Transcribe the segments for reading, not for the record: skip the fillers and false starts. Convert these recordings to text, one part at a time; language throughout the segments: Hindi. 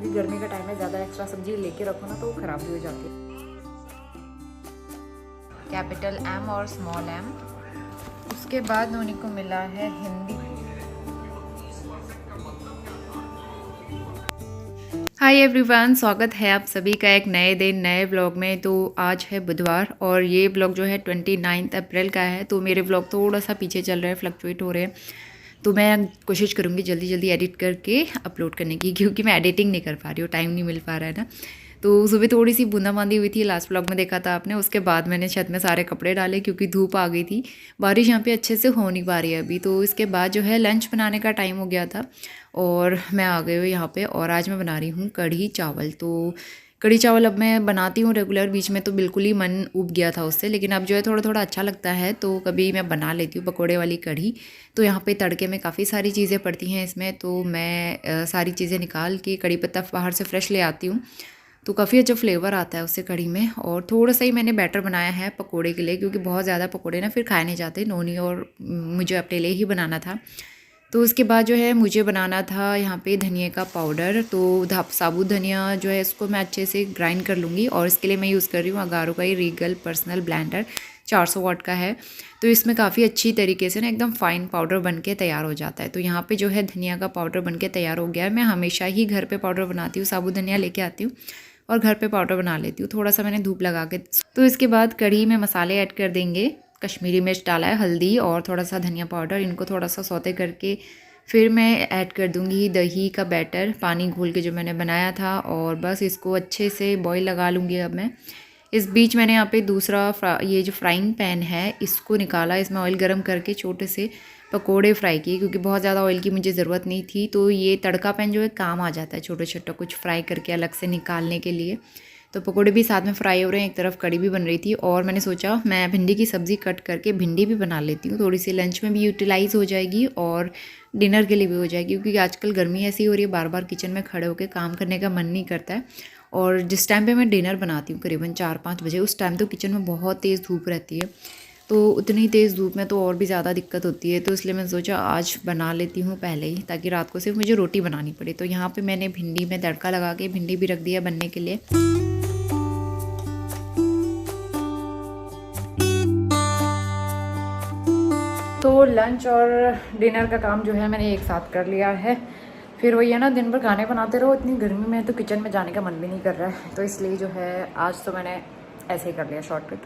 क्योंकि गर्मी का टाइम है, ज़्यादा एक्स्ट्रा सब्जी लेके रखो ना तो वो ख़राब भी हो जाती है। कैपिटल एम और स्मॉल एम। उसके बाद नोनी को मिला है हिंदी। हाय एवरीवन, स्वागत है आप सभी का एक नए दिन नए ब्लॉग में। तो आज है बुधवार और ये ब्लॉग जो है 29 अप्रैल का है। तो मेरे ब्लॉग थोड़ा सा पीछे चल रहे हैं, फ्लक्चुएट हो रहे हैं। तो मैं कोशिश करूँगी जल्दी जल्दी एडिट करके अपलोड करने की, क्योंकि मैं एडिटिंग नहीं कर पा रही हूँ, टाइम नहीं मिल पा रहा है ना। तो सुबह थोड़ी सी बूंदाबांदी हुई थी, लास्ट ब्लॉग में देखा था आपने। उसके बाद मैंने छत में सारे कपड़े डाले क्योंकि धूप आ गई थी। बारिश यहाँ पे अच्छे से हो नहीं पा रही है अभी। तो इसके बाद जो है लंच बनाने का टाइम हो गया था और मैं आ गई हूँ यहाँ पे। और आज मैं बना रही हूँ कढ़ी चावल। तो कढ़ी चावल अब मैं बनाती हूँ रेगुलर, बीच में तो बिल्कुल ही मन उब गया था उससे, लेकिन अब जो है थोड़ा थोड़ा अच्छा लगता है तो कभी मैं बना लेती हूँ पकोड़े वाली कढ़ी। तो यहाँ पे तड़के में काफ़ी सारी चीज़ें पड़ती हैं इसमें, तो मैं सारी चीज़ें निकाल के कढ़ी पत्ता बाहर से फ्रेश ले आती हूँ। तो काफ़ी अच्छा फ्लेवर आता है उससे कढ़ी में। और थोड़ा सा ही मैंने बैटर बनाया है पकोड़े के लिए, क्योंकि बहुत ज़्यादा पकोड़े ना फिर खाए नहीं जाते, नोनी और मुझे अपने लिए ही बनाना था। तो उसके बाद जो है मुझे बनाना था यहाँ पे धनिया का पाउडर। तो साबुत धनिया जो है इसको मैं अच्छे से ग्राइंड कर लूँगी और इसके लिए मैं यूज़ कर रही हूँ अगारो का ही रीगल पर्सनल ब्लेंडर, 400 वाट का है। तो इसमें काफ़ी अच्छी तरीके से ना एकदम फाइन पाउडर बन के तैयार हो जाता है। तो यहाँ पे जो है धनिया का पाउडर बन के तैयार हो गया है। मैं हमेशा ही घर पे पाउडर बनाती हूँ, साबुत धनिया लेके आती हूँ और घर पे पाउडर बना लेती हूँ। थोड़ा सा मैंने धूप लगा के। तो इसके बाद कढ़ी में मसाले ऐड कर देंगे। कश्मीरी मिर्च डाला है, हल्दी और थोड़ा सा धनिया पाउडर, इनको थोड़ा सा सौते करके फिर मैं ऐड कर दूँगी दही का बैटर, पानी घोल के जो मैंने बनाया था। और बस इसको अच्छे से बॉईल लगा लूँगी अब मैं। इस बीच मैंने यहाँ पे दूसरा ये जो फ्राइंग पैन है इसको निकाला, इसमें ऑयल गरम करके छोटे से पकोड़े फ्राई किए, क्योंकि बहुत ज़्यादा ऑयल की मुझे ज़रूरत नहीं थी। तो ये तड़का पैन जो है काम आ जाता है छोटे छोटे कुछ फ्राई करके अलग से निकालने के लिए। तो पकोड़े भी साथ में फ्राई हो रहे हैं, एक तरफ कढ़ी भी बन रही थी। और मैंने सोचा मैं भिंडी की सब्ज़ी कट करके भिंडी भी बना लेती हूँ, थोड़ी सी लंच में भी यूटिलाइज़ हो जाएगी और डिनर के लिए भी हो जाएगी, क्योंकि आजकल गर्मी ऐसी हो रही है, बार बार किचन में खड़े होकर काम करने का मन नहीं करता है। और जिस टाइम पे मैं डिनर बनाती हूँ करीबन 4-5 बजे, उस टाइम तो किचन में बहुत तेज़ धूप रहती है। तो उतनी तेज़ धूप में तो और भी ज़्यादा दिक्कत होती है। तो इसलिए मैंने सोचा आज बना लेती हूँ पहले ही, ताकि रात को सिर्फ मुझे रोटी बनानी पड़े। तो यहाँ पे मैंने भिंडी में तड़का लगा के भिंडी भी रख दिया बनने के लिए। तो लंच और डिनर का काम जो है मैंने एक साथ कर लिया है। फिर वही है ना, दिन भर खाने बनाते रहो, इतनी गर्मी में तो किचन में जाने का मन भी नहीं कर रहा है। तो इसलिए जो है आज तो मैंने ऐसे ही कर लिया शॉर्टकट।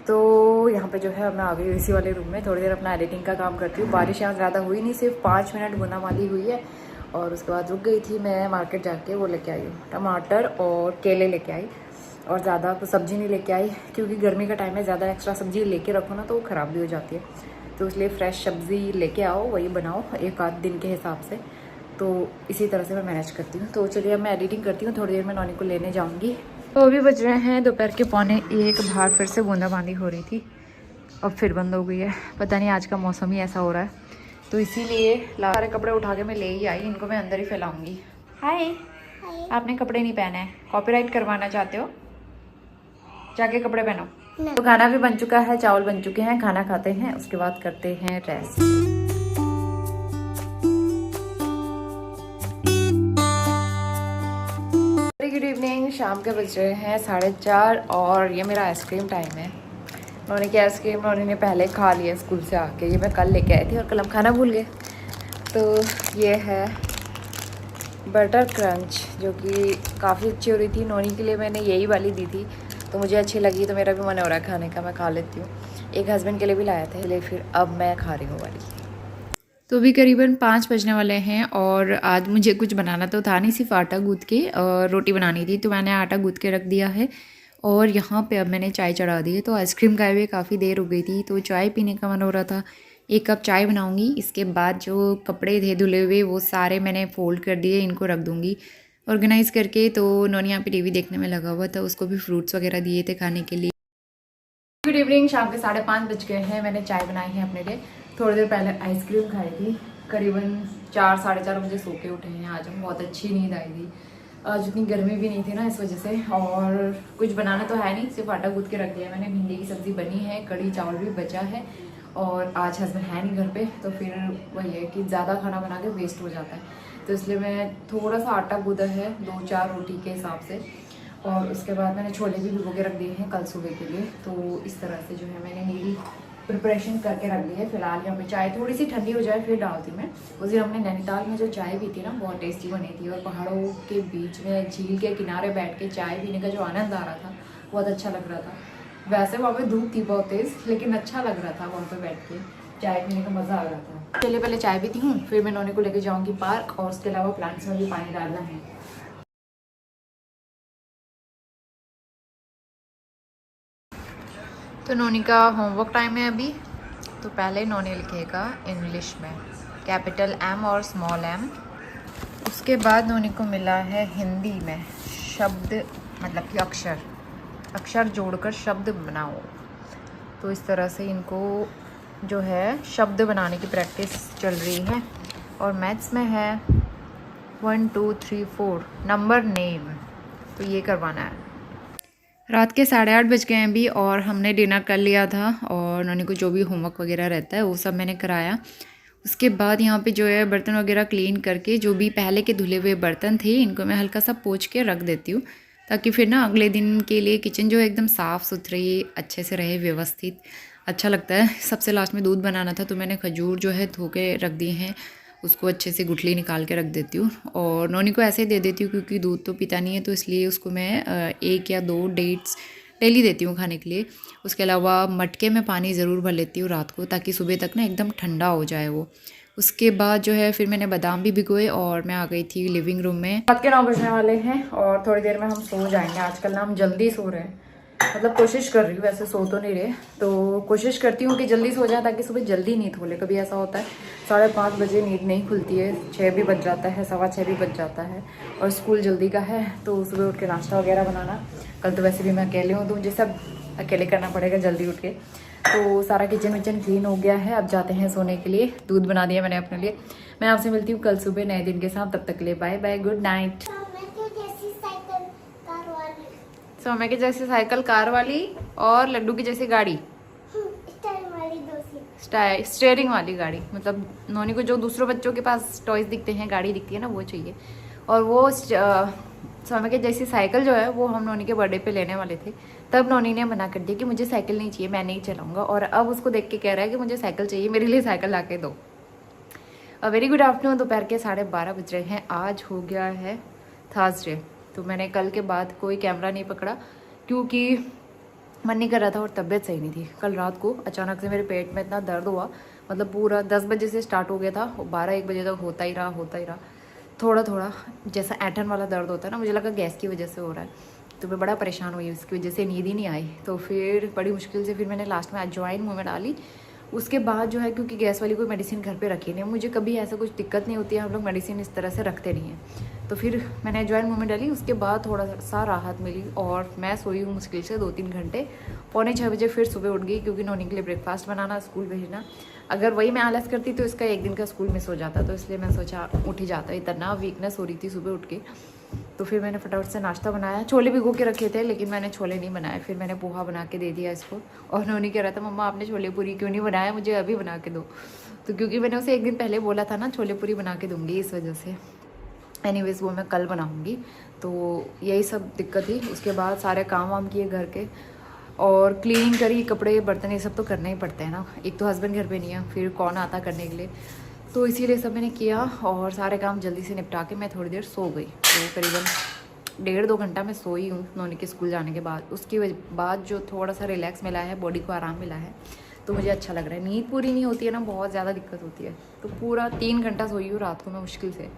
तो यहाँ पे जो है मैं आ गई इसी वाले रूम में, थोड़ी देर अपना एडिटिंग का काम करती हूँ। बारिश यहाँ ज़्यादा हुई नहीं, सिर्फ 5 मिनट बूंदाबांदी हुई है और उसके बाद रुक गई थी। मैं मार्केट जाके वो लेके आई हूँ, टमाटर और केले लेके आई, और ज़्यादा तो सब्ज़ी नहीं लेके आई, क्योंकि गर्मी का टाइम है, ज़्यादा एक्स्ट्रा सब्ज़ी लेके रखो ना तो वो ख़राब भी हो जाती है। तो इसलिए फ्रेश सब्ज़ी लेके आओ, वही बनाओ एक आध दिन के हिसाब से। तो इसी तरह से मैं मैनेज करती हूँ। तो चलिए अब मैं एडिटिंग करती हूँ, थोड़ी देर में नौनी को लेने जाऊँगी। तो अभी बज रहे हैं दोपहर के 12:45, बाहर फिर से बूंदाबांदी हो रही थी, अब फिर बंद हो गई है। पता नहीं आज का मौसम ही ऐसा हो रहा है, तो इसीलिए सारे कपड़े उठा के मैं ले ही आई, इनको मैं अंदर ही फैलाऊँगी। हाय, आपने कपड़े नहीं पहने हैं, कॉपीराइट करवाना चाहते हो? जाके कपड़े पहनो। तो खाना भी बन चुका है, चावल बन चुके हैं, खाना खाते हैं, उसके बाद करते हैं रेस्ट। गुड इवनिंग, शाम के बज रहे हैं 4:30 और ये मेरा आइसक्रीम टाइम है। नौनी की आइसक्रीम नौनी ने पहले खा लिया स्कूल से आके, ये मैं कल लेके आई थी और कल हम खाना भूल गए। तो ये है बटर क्रंच, जो कि काफ़ी अच्छी हो रही थी। नौनी के लिए मैंने यही वाली दी थी, तो मुझे अच्छी लगी, तो मेरा भी मन हो रहा है खाने का, मैं खा लेती हूँ। एक हस्बैंड के लिए भी लाया था, इसलिए फिर अब मैं खा रही हूँ वाली। तो अभी करीबन 5 बजने वाले हैं और आज मुझे कुछ बनाना तो था नहीं, सिर्फ आटा गूँथ के और रोटी बनानी थी। तो मैंने आटा गूँथ के रख दिया है और यहाँ पे अब मैंने चाय चढ़ा दी है। तो आइसक्रीम खाए हुए काफ़ी देर हो गई थी, तो चाय पीने का मन हो रहा था। 1 कप चाय बनाऊँगी। इसके बाद जो कपड़े थे धुले हुए वो सारे मैंने फ़ोल्ड कर दिए, इनको रख दूँगी ऑर्गेनाइज़ करके। तो नौनी यहाँ पे टीवी देखने में लगा हुआ था, उसको भी फ्रूट्स वगैरह दिए थे खाने के लिए। गुड इवनिंग, शाम के 5:30 बज गए हैं। मैंने चाय बनाई है अपने लिए, थोड़ी देर पहले आइसक्रीम खाई थी। करीबन 4-4:30 बजे सो के उठे हैं। आज हम बहुत अच्छी नींद आई थी, आज इतनी गर्मी भी नहीं थी ना इस वजह से। और कुछ बनाना तो है नहीं, सिर्फ आटा गूँथ के रख दिया मैंने। भिंडी की सब्ज़ी बनी है, कढ़ी चावल भी बचा है और आज हस्बैंड है नहीं घर पे, तो फिर वही है कि ज़्यादा खाना बना के वेस्ट हो जाता है, तो इसलिए मैं थोड़ा सा आटा गूंदा है 2-4 रोटी के हिसाब से, और उसके बाद मैंने छोले भी भिगो के रख दिए हैं कल सुबह के लिए। तो इस तरह से जो है मैंने मेरी प्रिपरेशन करके रख दी है। फिलहाल यहाँ पे चाय थोड़ी सी ठंडी हो जाए फिर डालती मैं। उस दिन हमने नैनीताल में जो चाय पी थी ना, बहुत टेस्टी बनी थी, और पहाड़ों के बीच में झील के किनारे बैठ के चाय पीने का जो आनंद आ रहा था बहुत अच्छा लग रहा था। वैसे वहाँ पे धूप थी बहुत तेज़, लेकिन अच्छा लग रहा था वहाँ पे बैठ के चाय पीने का मज़ा आ रहा था। चलिए पहले चाय पीती हूँ, फिर मैं नोनी को लेके जाऊँगी पार्क, और उसके अलावा प्लांट्स में भी पानी डालना है। तो नोनी का होमवर्क टाइम है अभी, तो पहले नोनी लिखेगा इंग्लिश में कैपिटल M और स्मॉल m। उसके बाद नोनी को मिला है हिंदी में शब्द, मतलब कि अक्षर जोड़कर शब्द बनाओ। तो इस तरह से इनको जो है शब्द बनाने की प्रैक्टिस चल रही है। और मैथ्स में है 1 2 3 4 नंबर नेम, तो ये करवाना है। रात के 8:30 बज गए हैं अभी, और हमने डिनर कर लिया था, और नोनी को जो भी होमवर्क वगैरह रहता है वो सब मैंने कराया। उसके बाद यहाँ पे जो है बर्तन वगैरह क्लीन करके, जो भी पहले के धुले हुए बर्तन थे इनको मैं हल्का सा पोंछ के रख देती हूँ, ताकि फिर ना अगले दिन के लिए किचन जो है एकदम साफ़ सुथरी अच्छे से रहे, व्यवस्थित अच्छा लगता है। सबसे लास्ट में दूध बनाना था, तो मैंने खजूर जो है धो के रख दिए हैं, उसको अच्छे से गुठली निकाल के रख देती हूँ, और नोनी को ऐसे ही दे देती हूँ क्योंकि दूध तो पीता नहीं है, तो इसलिए उसको मैं 1 या 2 डेट्स डेली देती हूँ खाने के लिए। उसके अलावा मटके में पानी ज़रूर भर लेती हूँ रात को, ताकि सुबह तक ना एकदम ठंडा हो जाए वो। उसके बाद जो है फिर मैंने बादाम भी भिगोए, और मैं आ गई थी लिविंग रूम में। रात के 9 बजने वाले हैं, और थोड़ी देर में हम सो जाएंगे। आजकल ना हम जल्दी सो रहे हैं, मतलब कोशिश कर रही हूँ, वैसे सो तो नहीं रहे, तो कोशिश करती हूँ कि जल्दी सो जाए ताकि सुबह जल्दी नींद खुले। कभी ऐसा होता है 5:30 बजे नींद नहीं खुलती है, 6 भी बज जाता है, 6:15 भी बज जाता है, और स्कूल जल्दी का है, तो सुबह उठ के नाश्ता वगैरह बनाना। कल तो वैसे भी मैं अकेले हूँ, तो मुझे सब अकेले करना पड़ेगा जल्दी उठ के। तो सारा किचन विचन क्लीन हो गया है, अब जाते हैं सोने के लिए। दूध बना दिया मैंने अपने लिए। मैं आपसे मिलती हूँ कल सुबह नए दिन के साथ, तब तक के लिए बाय बाय, गुड नाइट। सोमे की जैसी साइकिल कार वाली, और लड्डू की जैसी गाड़ी स्टेयरिंग वाली गाड़ी, मतलब नोनी को जो दूसरों बच्चों के पास टॉयज दिखते हैं, गाड़ी दिखती है ना, वो चाहिए। और वो सोमे की जैसी साइकिल जो है वो हम नोनी के बर्थडे पे लेने वाले थे, तब नोनी ने मना कर दिया कि मुझे साइकिल नहीं चाहिए, मैं नहीं चलाऊंगा, और अब उसको देख के कह रहा है कि मुझे साइकिल चाहिए, मेरे लिए साइकिल ला के दो। Very good afternoon. दोपहर के 12:30 बज रहे हैं। आज हो गया है थर्सडे, तो मैंने कल के बाद कोई कैमरा नहीं पकड़ा क्योंकि मन नहीं कर रहा था और तबीयत सही नहीं थी। कल रात को अचानक से मेरे पेट में इतना दर्द हुआ, मतलब पूरा 10 बजे से स्टार्ट हो गया था, 12-1 बजे तक होता ही रहा। थोड़ा थोड़ा जैसा ऐंठन वाला दर्द होता है ना, मुझे लगा गैस की वजह से हो रहा है, तो मैं बड़ा परेशान हुई, उसकी वजह से नींद ही नहीं आई। तो फिर बड़ी मुश्किल से फिर मैंने लास्ट में अजवाइन मुँह में डाली। उसके बाद जो है, क्योंकि गैस वाली कोई मेडिसिन घर पे रखी नहीं, मुझे कभी ऐसा कुछ दिक्कत नहीं होती है, हम लोग मेडिसिन इस तरह से रखते नहीं हैं, तो फिर मैंने अजवाइन मुँह में डाली। उसके बाद थोड़ा सा राहत मिली, और मैं सोई हूँ मुश्किल से 2-3 घंटे। 5:45 बजे फिर सुबह उठ गई, क्योंकि नोनी के लिए ब्रेकफास्ट बनाना, स्कूल भेजना। अगर वही मैं आलस करती तो इसका 1 दिन का स्कूल मिस हो जाता, तो इसलिए मैं सोचा उठ ही जाता। इतना वीकनेस हो रही थी सुबह उठ के, तो फिर मैंने फटाफट से नाश्ता बनाया। छोले भिगो के रखे थे, लेकिन मैंने छोले नहीं बनाए, फिर मैंने पोहा बना के दे दिया इसको। और नोनी कह रहा था मम्मा आपने छोले पूरी क्यों नहीं बनाया, मुझे अभी बना के दो। तो क्योंकि मैंने उसे 1 दिन पहले बोला था ना छोले पूरी बना के दूँगी, इस वजह से। एनीवेज़ वो मैं कल बनाऊँगी। तो यही सब दिक्कत थी। उसके बाद सारे काम वाम किए घर के, और क्लीनिंग करी, कपड़े बर्तन ये सब तो करना ही पड़ते हैं ना, एक तो हस्बैंड घर पे नहीं है, फिर कौन आता करने के लिए, तो इसीलिए सब मैंने किया। और सारे काम जल्दी से निपटा के मैं थोड़ी देर सो गई, तो करीबन 1.5-2 घंटा मैं सोई हूँ नोनी के स्कूल जाने के बाद। उसके बाद जो थोड़ा सा रिलैक्स मिला है, बॉडी को आराम मिला है, तो मुझे अच्छा लग रहा है। नींद पूरी नहीं होती है ना, बहुत ज़्यादा दिक्कत होती है, तो पूरा 3 घंटा सोई हूँ रात को मैं मुश्किल से,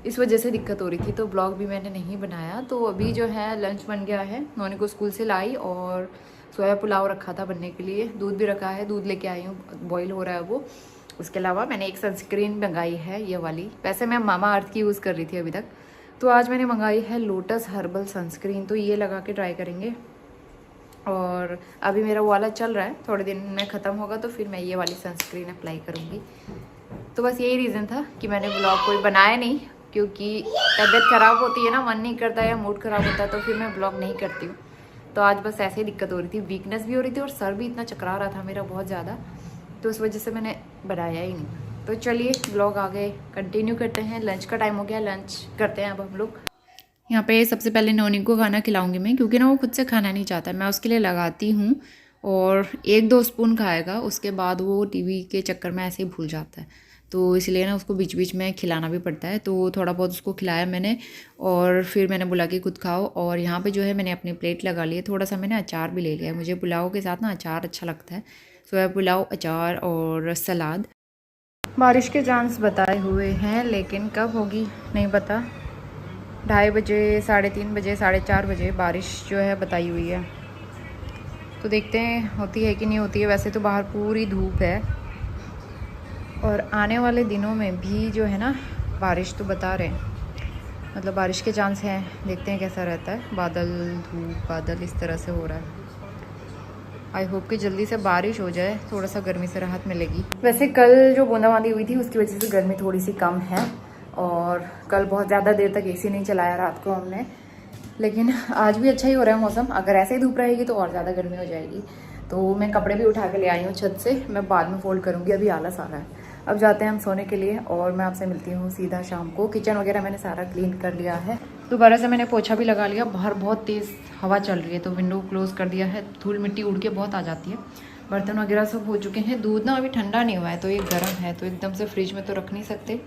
इस वजह से दिक्कत हो रही थी। तो ब्लॉग भी मैंने नहीं बनाया। तो अभी जो है लंच बन गया है, नोनी को स्कूल से लाई, और सोया पुलाव रखा था बनने के लिए, दूध भी रखा है, दूध लेके आई हूँ, बॉईल हो रहा है वो। उसके अलावा मैंने एक सनस्क्रीन मंगाई है, ये वाली, वैसे मैं मामा अर्थ की यूज़ कर रही थी अभी तक, तो आज मैंने मंगाई है लोटस हर्बल सनस्क्रीन, तो ये लगा के ट्राई करेंगे। और अभी मेरा वो वाला चल रहा है, थोड़े दिन में ख़त्म होगा तो फिर मैं ये वाली सनस्क्रीन अप्लाई करूँगी। तो बस यही रीज़न था कि मैंने ब्लॉग कोई बनाया नहीं, क्योंकि तबीयत ख़राब होती है ना, मन नहीं करता है या मूड ख़राब होता है, तो फिर मैं ब्लॉग नहीं करती हूँ। तो आज बस ऐसे ही दिक्कत हो रही थी, वीकनेस भी हो रही थी, और सर भी इतना चकरा रहा था मेरा बहुत ज़्यादा, तो उस वजह से मैंने बनाया ही नहीं। तो चलिए व्लॉग आगे कंटिन्यू करते हैं। लंच का टाइम हो गया, लंच करते हैं अब हम लोग। यहाँ पे सबसे पहले नोनी को खाना खिलाऊंगी मैं, क्योंकि ना वो खुद से खाना नहीं चाहता, मैं उसके लिए लगाती हूँ और 1-2 स्पून खाएगा, उसके बाद वो टीवी के चक्कर में ऐसे ही भूल जाता है। तो इसलिए ना उसको बीच बीच में खिलाना भी पड़ता है। तो थोड़ा बहुत उसको खिलाया मैंने और फिर मैंने बोला कि खुद खाओ। और यहाँ पे जो है मैंने अपनी प्लेट लगा ली है। थोड़ा सा मैंने अचार भी ले लिया है, मुझे पुलाव के साथ ना अचार अच्छा लगता है। सोया पुलाव, अचार और सलाद। बारिश के चांस बताए हुए हैं, लेकिन कब होगी नहीं पता। 2:30 बजे, 3:30 बजे, 4:30 बजे बारिश जो है बताई हुई है। तो देखते हैं होती है कि नहीं होती है। वैसे तो बाहर पूरी धूप है और आने वाले दिनों में भी जो है ना बारिश तो बता रहे हैं, मतलब बारिश के चांस हैं। देखते हैं कैसा रहता है। बादल, धूप, बादल इस तरह से हो रहा है। आई होप कि जल्दी से बारिश हो जाए, थोड़ा सा गर्मी से राहत मिलेगी। वैसे कल जो बूंदाबांदी हुई थी उसकी वजह से गर्मी थोड़ी सी कम है और कल बहुत ज़्यादा देर तक एसी नहीं चलाया रात को हमने। लेकिन आज भी अच्छा ही हो रहा है मौसम। अगर ऐसे ही धूप रहेगी तो और ज़्यादा गर्मी हो जाएगी। तो मैं कपड़े भी उठा के ले आई हूँ छत से, मैं बाद में फोल्ड करूँगी, अभी आलस आ रहा है। अब जाते हैं हम सोने के लिए और मैं आपसे मिलती हूँ सीधा शाम को। किचन वगैरह मैंने सारा क्लीन कर लिया है, दोबारा से मैंने पोछा भी लगा लिया। बाहर बहुत तेज़ हवा चल रही है तो विंडो क्लोज़ कर दिया है, धूल मिट्टी उड़ के बहुत आ जाती है। बर्तन वगैरह सब हो चुके हैं। दूध ना अभी ठंडा नहीं हुआ है तो ये गर्म है, तो एकदम से फ्रिज में तो रख नहीं सकते।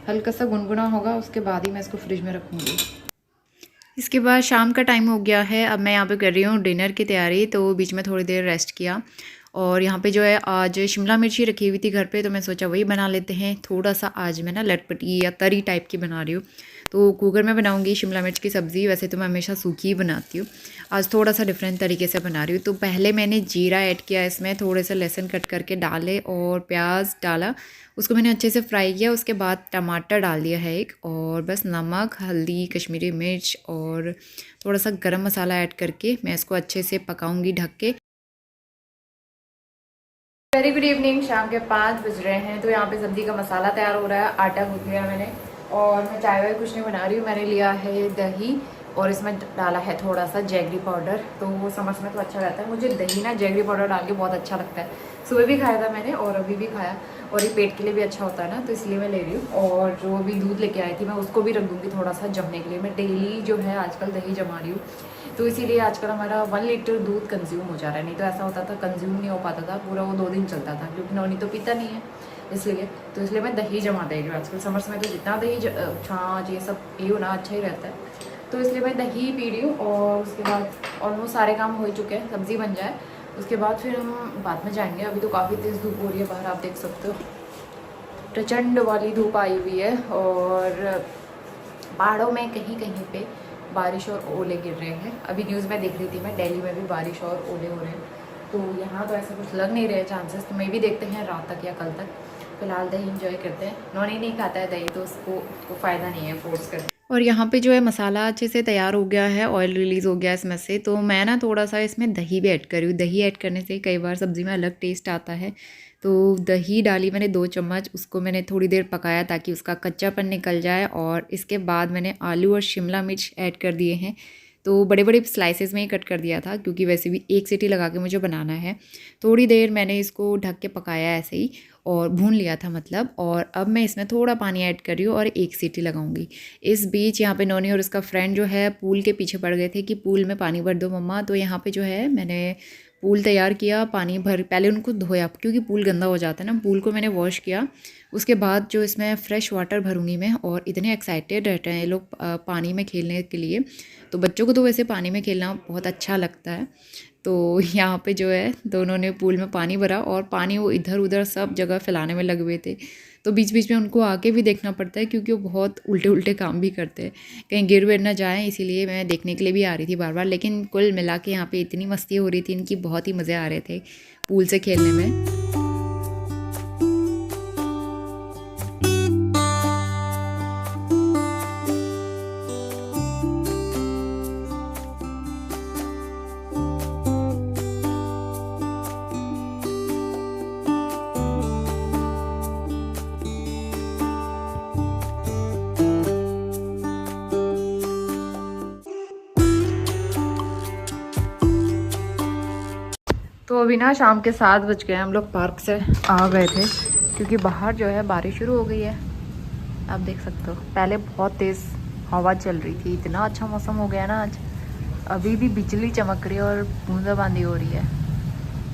हल्का सा गुनगुना होगा उसके बाद ही मैं इसको फ्रिज में रखूँगी। इसके बाद शाम का टाइम हो गया है। अब मैं यहाँ पे कर रही हूँ डिनर की तैयारी। तो बीच में थोड़ी देर रेस्ट किया और यहाँ पे जो है आज शिमला मिर्ची रखी हुई थी घर पे, तो मैं सोचा वही बना लेते हैं। थोड़ा सा आज मैं ना लटपटी या तरी टाइप की बना रही हूँ। तो कुकर में बनाऊँगी शिमला मिर्च की सब्ज़ी। वैसे तो मैं हमेशा सूखी ही बनाती हूँ, आज थोड़ा सा डिफरेंट तरीके से बना रही हूँ। तो पहले मैंने जीरा ऐड किया, इसमें थोड़े से लहसुन कट करके डाले और प्याज डाला, उसको मैंने अच्छे से फ्राई किया। उसके बाद टमाटर डाल दिया है एक, और बस नमक, हल्दी, कश्मीरी मिर्च और थोड़ा सा गरम मसाला ऐड करके मैं इसको अच्छे से पकाऊंगी ढक के। वेरी गुड इवनिंग, शाम के 5 बज रहे हैं। तो यहाँ पे सब्जी का मसाला तैयार हो रहा है, आटा गूंथ लिया मैंने और मैं चाय वाय कुछ नहीं बना रही हूँ। मैंने लिया है दही और इसमें डाला है थोड़ा सा जैगरी पाउडर, तो वो समझ में तो अच्छा रहता है। मुझे दही ना जैगरी पाउडर डाल के बहुत अच्छा लगता है। सुबह भी खाया था मैंने और अभी भी खाया, और ये पेट के लिए भी अच्छा होता है ना, तो इसलिए मैं ले रही हूँ। और जो अभी दूध लेके आई थी मैं उसको भी रख दूँगी थोड़ा सा जमने के लिए। मैं डेली जो है आजकल दही जमा रही हूँ, तो इसीलिए आजकल हमारा 1 लीटर दूध कंज्यूम हो जा रहा है। नहीं तो ऐसा होता था कंज्यूम नहीं हो पाता था, पूरा वो 2 दिन चलता था, क्योंकि नौनी तो पीता नहीं है इसलिए। तो इसलिए मैं दही जमा दे रही हूँ आजकल। समर्स में तो जितना दही छाछ ये सब पीओ ना अच्छा ही रहता है, तो इसलिए मैं दही पी रही हूँ। और उसके बाद ऑलमोस्ट सारे काम हो चुके हैं, सब्ज़ी बन जाए उसके बाद फिर हम बाद में जाएंगे। अभी तो काफ़ी तेज़ धूप हो रही है बाहर, आप देख सकते हो, प्रचंड वाली धूप आई हुई है। और पहाड़ों में कहीं कहीं पे बारिश और ओले गिर रहे हैं। अभी न्यूज़ में देख रही थी मैं, दिल्ली में भी बारिश और ओले हो रहे हैं। तो यहाँ तो ऐसा कुछ लग नहीं रहे चांसेस, तो मैं भी देखते हैं रात तक या कल तक। फिलहाल दही इंजॉय करते हैं। नॉनी नहीं खाता है दही, तो उसको फ़ायदा नहीं है फोर्स कर। और यहाँ पे जो है मसाला अच्छे से तैयार हो गया है, ऑयल रिलीज़ हो गया इसमें से। तो मैं ना थोड़ा सा इसमें दही भी ऐड कर रही हूँ। दही ऐड करने से कई बार सब्ज़ी में अलग टेस्ट आता है। तो दही डाली मैंने 2 चम्मच, उसको मैंने थोड़ी देर पकाया ताकि उसका कच्चापन निकल जाए। और इसके बाद मैंने आलू और शिमला मिर्च ऐड कर दिए हैं। तो बड़े बड़े स्लाइसेस में ही कट कर दिया था, क्योंकि वैसे भी 1 सीटी लगा के मुझे बनाना है। थोड़ी देर मैंने इसको ढक के पकाया ऐसे ही और भून लिया था मतलब। और अब मैं इसमें थोड़ा पानी ऐड कर रही हूँ और 1 सीटी लगाऊंगी। इस बीच यहाँ पे नोनी और उसका फ्रेंड जो है पूल के पीछे पड़ गए थे कि पूल में पानी भर दो मम्मा। तो यहाँ पे जो है मैंने पूल तैयार किया, पानी भर, पहले उनको धोया क्योंकि पूल गंदा हो जाता है ना। पूल को मैंने वॉश किया, उसके बाद जो इसमें फ्रेश वाटर भरूंगी मैं। और इतने एक्साइटेड रहते हैं ये लोग पानी में खेलने के लिए। तो बच्चों को तो वैसे पानी में खेलना बहुत अच्छा लगता है। तो यहाँ पे जो है दोनों ने पूल में पानी भरा और पानी वो इधर उधर सब जगह फैलाने में लगे हुए थे। तो बीच बीच में उनको आके भी देखना पड़ता है, क्योंकि वो बहुत उल्टे उल्टे काम भी करते हैं, कहीं गिर विर ना जाएँ, इसीलिए मैं देखने के लिए भी आ रही थी बार बार। लेकिन कुल मिला के यहाँ पे इतनी मस्ती हो रही थी इनकी, बहुत ही मज़े आ रहे थे पूल से खेलने में। तो तो अभी ना शाम के 7 बज गए, हम लोग पार्क से आ गए थे क्योंकि बाहर जो है बारिश शुरू हो गई है। आप देख सकते हो, पहले बहुत तेज़ हवा चल रही थी, इतना अच्छा मौसम हो गया ना आज। अभी भी बिजली चमक रही है और बूंदाबांदी हो रही है।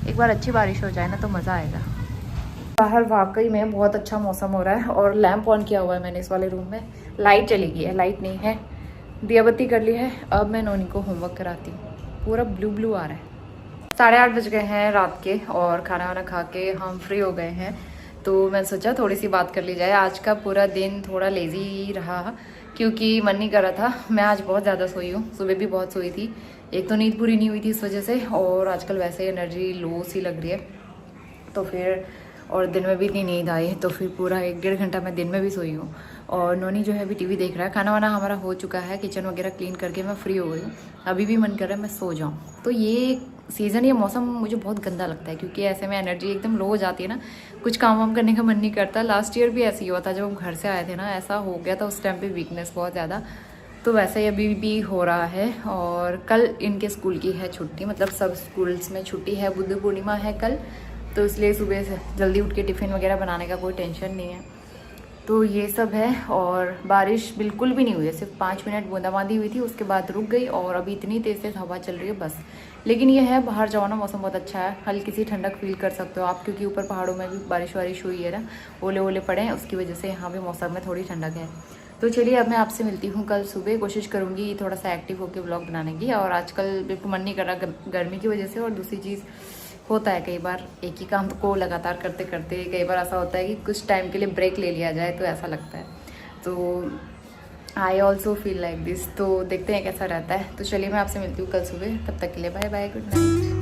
एक बार अच्छी बारिश हो जाए ना तो मज़ा आएगा। बाहर वाकई में बहुत अच्छा मौसम हो रहा है और लैंप ऑन किया हुआ है मैंने इस वाले रूम में। लाइट चली गई है, लाइट नहीं है, दिया बत्ती कर ली है। अब मैं नोनी को होमवर्क कराती हूँ। पूरा ब्लू ब्लू आ रहा है। 8:30 बज गए हैं रात के और खाना वाना खा के हम फ्री हो गए हैं। तो मैं सोचा थोड़ी सी बात कर ली जाए। आज का पूरा दिन थोड़ा लेज़ी रहा क्योंकि मन नहीं कर रहा था। मैं आज बहुत ज़्यादा सोई हूँ, सुबह भी बहुत सोई थी। एक तो नींद पूरी नहीं हुई थी इस वजह से, और आजकल वैसे एनर्जी लो सी लग रही है, तो फिर और दिन में भी इतनी नींद आई, तो फिर पूरा 1-1.5 घंटा मैं दिन में भी सोई हूँ। और नोनी जो है अभी टीवी देख रहा है। खाना वाना हमारा हो चुका है, किचन वगैरह क्लीन करके मैं फ्री हो गई हूँ। अभी भी मन कर रहा है मैं सो जाऊँ। तो ये सीज़न, ये मौसम मुझे बहुत गंदा लगता है क्योंकि ऐसे में एनर्जी एकदम लो हो जाती है ना, कुछ काम वाम करने का मन नहीं करता। लास्ट ईयर भी ऐसे ही हुआ था, जब हम घर से आए थे ना, ऐसा हो गया था उस टाइम पे, वीकनेस बहुत ज़्यादा। तो वैसे ही अभी भी हो रहा है। और कल इनके स्कूल की है छुट्टी, मतलब सब स्कूल्स में छुट्टी है, बुद्ध पूर्णिमा है कल, तो इसलिए सुबह से जल्दी उठ के टिफ़िन वगैरह बनाने का कोई टेंशन नहीं है। तो ये सब है। और बारिश बिल्कुल भी नहीं हुई है, सिर्फ 5 मिनट बूंदाबांदी हुई थी, उसके बाद रुक गई। और अभी इतनी तेज़ तेज़ हवा चल रही है बस। लेकिन ये है, बाहर जाओ ना, मौसम बहुत अच्छा है, हल्की सी ठंडक फील कर सकते हो आप, क्योंकि ऊपर पहाड़ों में भी बारिश वारिश हुई है ना, ओले ओले पड़े हैं, उसकी वजह से यहाँ भी मौसम में थोड़ी ठंडक है। तो चलिए अब मैं आपसे मिलती हूँ कल सुबह। कोशिश करूँगी थोड़ा सा एक्टिव होकर ब्लॉग बनाने की। और आजकल बिल्कुल मन नहीं कर रहा गर्मी की वजह से। और दूसरी चीज़, होता है कई बार एक ही काम को लगातार करते करते, कई बार ऐसा होता है कि कुछ टाइम के लिए ब्रेक ले लिया जाए, तो ऐसा लगता है। तो I also feel like this. तो देखते हैं कैसा रहता है। तो चलिए मैं आपसे मिलती हूँ कल सुबह, तब तक के लिए बाय बाय, गुड नाइट।